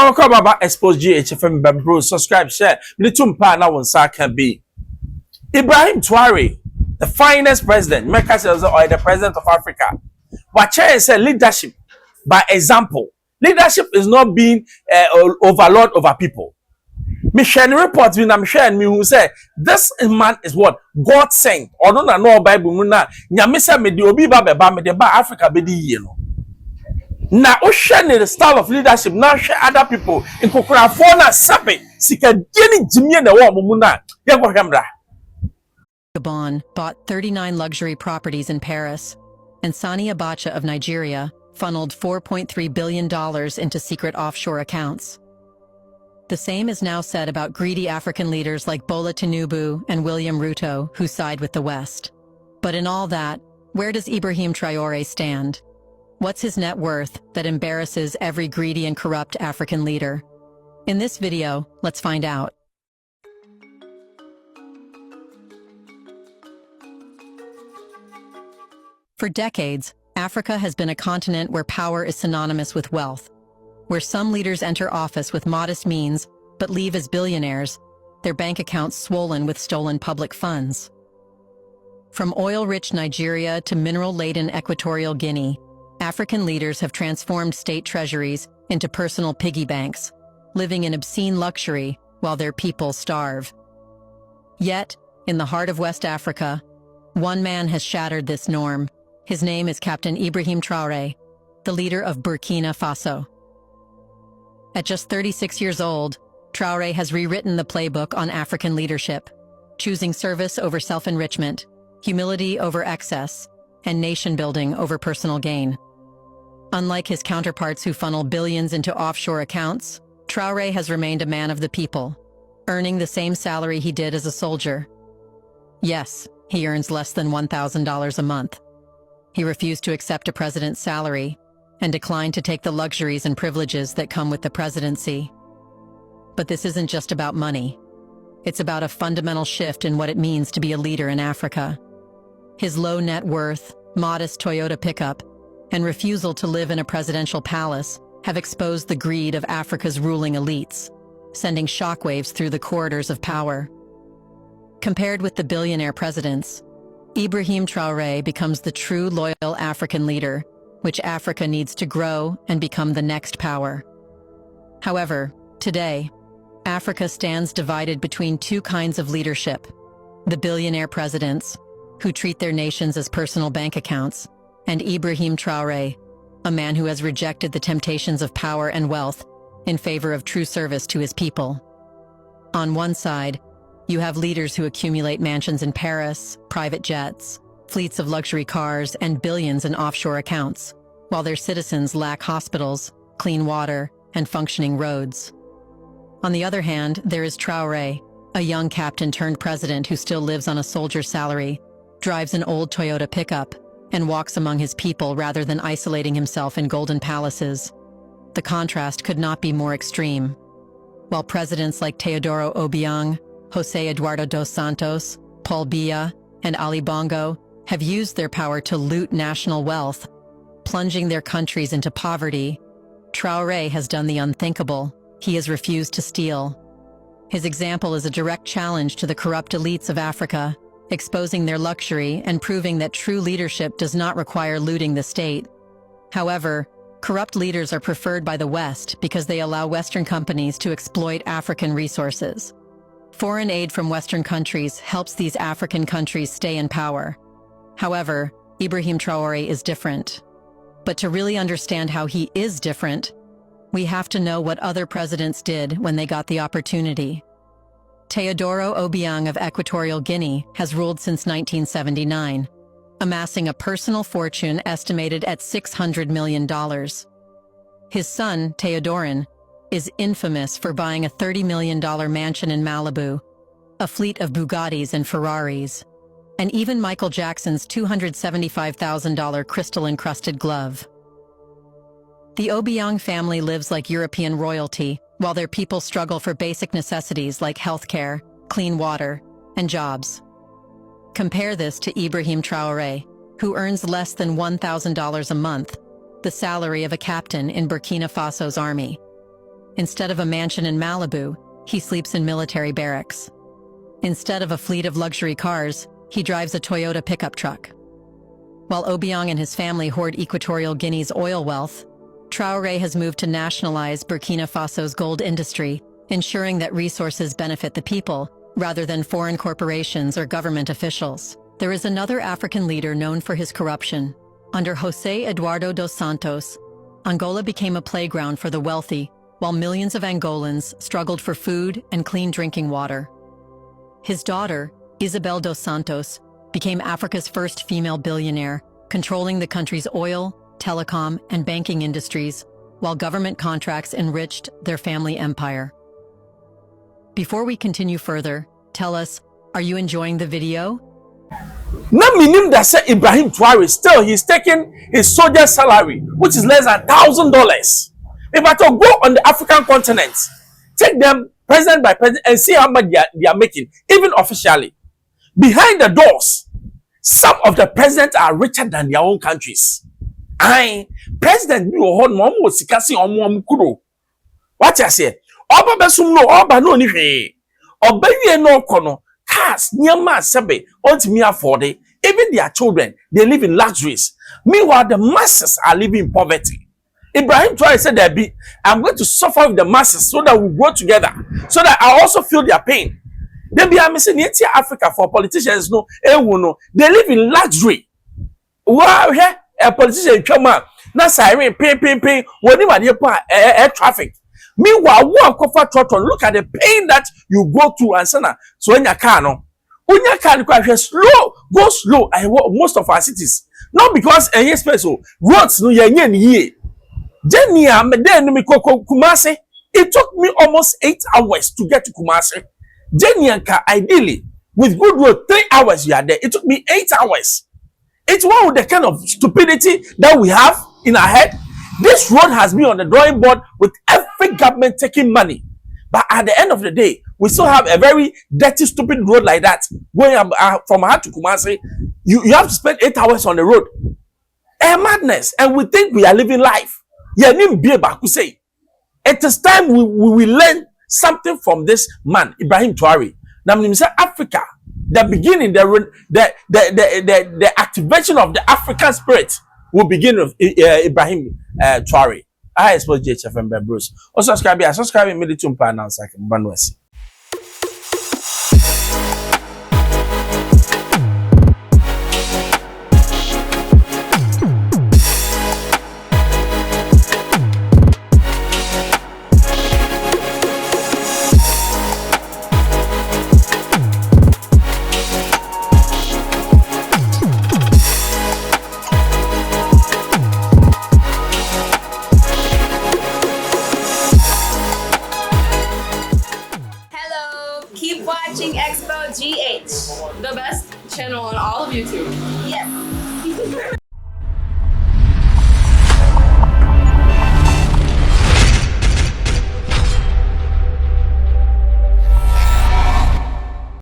Mama call baba Xposed GHFM bro, subscribe, share. Little pa na wonsa can be. Ibrahim Traoré, the finest president, or the president of Africa. What is leadership by example. Leadership is not being overlord over people. Mission reports when I'm sharing me who say this man is what God sent. Or don't know Bible muna. Nyamisa me di obi ba beba me de ba Africa be di yelo. Na o share the style of leadership now share other people in kokura na sape sika geni jimie na wa muna. Yego hemra. Gabon bought 39 luxury properties in Paris, and Sani Abacha of Nigeria funneled $4.3 billion into secret offshore accounts. The same is now said about greedy African leaders like Bola Tinubu and William Ruto, who side with the West. But in all that, where does Ibrahim Traoré stand? What's his net worth that embarrasses every greedy and corrupt African leader? In this video, let's find out. For decades, Africa has been a continent where power is synonymous with wealth, where some leaders enter office with modest means but leave as billionaires, their bank accounts swollen with stolen public funds. From oil-rich Nigeria to mineral-laden Equatorial Guinea, African leaders have transformed state treasuries into personal piggy banks, living in obscene luxury while their people starve. Yet, in the heart of West Africa, one man has shattered this norm. His name is Captain Ibrahim Traoré, the leader of Burkina Faso. At just 36 years old, Traoré has rewritten the playbook on African leadership, choosing service over self-enrichment, humility over excess, and nation-building over personal gain. Unlike his counterparts who funnel billions into offshore accounts, Traoré has remained a man of the people, earning the same salary he did as a soldier. Yes, he earns less than $1,000 a month. He refused to accept a president's salary and declined to take the luxuries and privileges that come with the presidency. But this isn't just about money. It's about a fundamental shift in what it means to be a leader in Africa. His low net worth, modest Toyota pickup, and refusal to live in a presidential palace have exposed the greed of Africa's ruling elites, sending shockwaves through the corridors of power. Compared with the billionaire presidents, Ibrahim Traoré becomes the true loyal African leader, which Africa needs to grow and become the next power. However, today, Africa stands divided between two kinds of leadership: the billionaire presidents, who treat their nations as personal bank accounts, and Ibrahim Traoré, a man who has rejected the temptations of power and wealth in favor of true service to his people. On one side, you have leaders who accumulate mansions in Paris, private jets, fleets of luxury cars, and billions in offshore accounts, while their citizens lack hospitals, clean water, and functioning roads. On the other hand, there is Traoré, a young captain turned president who still lives on a soldier's salary, drives an old Toyota pickup, and walks among his people rather than isolating himself in golden palaces. The contrast could not be more extreme. While presidents like Teodoro Obiang, José Eduardo dos Santos, Paul Biya, and Ali Bongo have used their power to loot national wealth, plunging their countries into poverty, Traoré has done the unthinkable. He has refused to steal. His example is a direct challenge to the corrupt elites of Africa, exposing their luxury and proving that true leadership does not require looting the state. However, corrupt leaders are preferred by the West because they allow Western companies to exploit African resources. Foreign aid from Western countries helps these African countries stay in power. However, Ibrahim Traoré is different. But to really understand how he is different, we have to know what other presidents did when they got the opportunity. Teodoro Obiang of Equatorial Guinea has ruled since 1979, amassing a personal fortune estimated at $600 million. His son, Teodorin, is infamous for buying a $30 million mansion in Malibu, a fleet of Bugattis and Ferraris, and even Michael Jackson's $275,000 crystal-encrusted glove. The Obiang family lives like European royalty, while their people struggle for basic necessities like healthcare, clean water, and jobs. Compare this to Ibrahim Traoré, who earns less than $1,000 a month, the salary of a captain in Burkina Faso's army. Instead of a mansion in Malibu, he sleeps in military barracks. Instead of a fleet of luxury cars, he drives a Toyota pickup truck. While Obiang and his family hoard Equatorial Guinea's oil wealth, Traore has moved to nationalize Burkina Faso's gold industry, ensuring that resources benefit the people, rather than foreign corporations or government officials. There is another African leader known for his corruption. Under José Eduardo dos Santos, Angola became a playground for the wealthy, while millions of Angolans struggled for food and clean drinking water. His daughter, Isabel dos Santos, became Africa's first female billionaire, controlling the country's oil, telecom, and banking industries, while government contracts enriched their family empire. Before we continue further, tell us, are you enjoying the video? Na minim that say Ibrahim Traoré still he's taking his soldier salary, which is less than $1,000. If I to go on the African continent, take them president by president and see how much they are making, even officially. Behind the doors, some of the presidents are richer than their own countries. President you hold mom was sikasi on kuro. What I say? Oba besum no oba no ni hwe. Oba wie no kono. Cars, nyama sebe, me afford it. Even their children, they live in luxuries. Meanwhile, the masses are living in poverty. Ibrahim Traoré said I'm going to suffer with the masses so that we grow together, so that I also feel their pain. They be missing Africa for politicians, no, they live in luxury. Wow, here a politician come out, na siren, ping, when you air traffic. Meanwhile, one comfort trotton, look at the pain that you go through and so in your car, no, when your car go slow. I walk most of our cities, not because any special roads no ye. Jenia, Kumasi. It took me almost 8 hours to get to Kumasi. Jenia, ideally, with good road, 3 hours you are there. It took me 8 hours. It's one of the kind of stupidity that we have in our head. This road has been on the drawing board with every government taking money. But at the end of the day, we still have a very dirty, stupid road like that. Going from Aha to Kumasi, you have to spend 8 hours on the road. A madness. And we think we are living life. It is time we will learn something from this man, Ibrahim Traoré. Now, when say Africa, the beginning, the activation of the African spirit will begin with Ibrahim Traoré. I suppose JHFM Bruce. Also subscribe immediately to announce I can banwesi. Keep watching Xposed GH, the best channel on all of YouTube. Yes.